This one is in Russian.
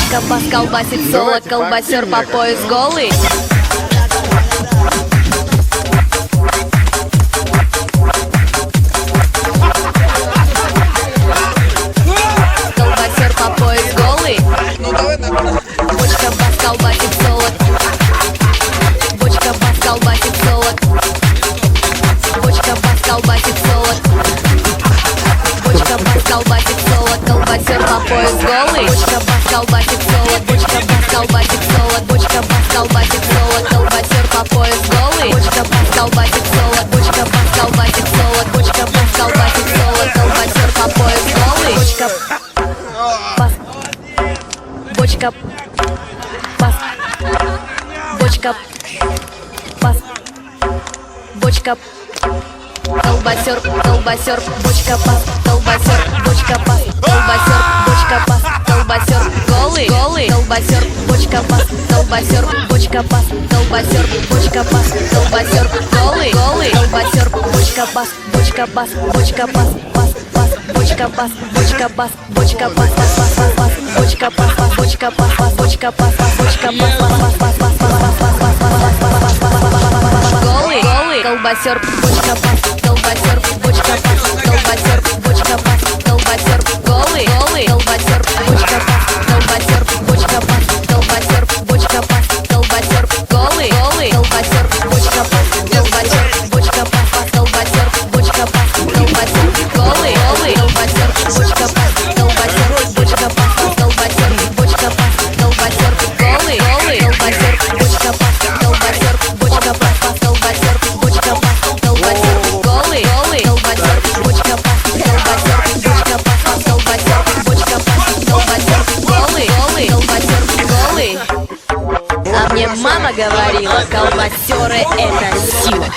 Бочка бас колбасит соло, колбасер по пояс голый. Колбасер по пояс голый. Бочка бас колбасит соло. Бочка бас колбасит соло. Бочка бас колбасит соло. Бочка бас колбасит соло, колбасер по пояс голый. Бочка бас колбасит соло, бочка бас колбасит соло. Бочка бас колбасит соло, колбасер по пояс голый. Бочка бас колбасит соло, бочка бас колбасит соло. Бочка бас колбасит соло, колбасер по пояс голый. Бочка бас. Бочка бас. Бочка бас. Бочка. Колбасер, колбасер, бочка бас, колбасер, бочка бас, колбасер, бочка бас, колбасер, голый, голый, колбасер, бочка бас, колбасер, бочка бас, колбасер, бочка бас, колбасер, голый, голый, колбасер, бочка бас, бочка бас, бочка бас, бас, бас, бочка бас, бочка бас, бочка бас, бас, бас, бас, бас, бочка бас, бас, бочка бас, бас, бочка бас, бас, бочка бас, бас, бас, бас, бас, бас, голый, голый, колбасер, бочка бас, колбасер, бочка бас, колбасер, бочка бас, колбасер, голый, голый, колбасер, бочка бас, колбасер, бочка бас, колбасер, бочка бас, колбасер, голый, голый, колбасер, бочка бас, колбасер, бочка бас, колбасер, бочка бас, колбасер, голый, голый, колбасер, бочка бас, колбасер, бочка бас, колбасер, бочка бас, колбасер, голый, голый, колбасер, бочка бас, колбасер, бочка бас, колбасер, бочка бас, колбасер, голый, голый, колбасер, бочка бас, колбасер, бочка бас, колбасер, бочка бас, колбасер, голый, голый, колбасер, голый. А мне мама говорила, колбасеры это сила.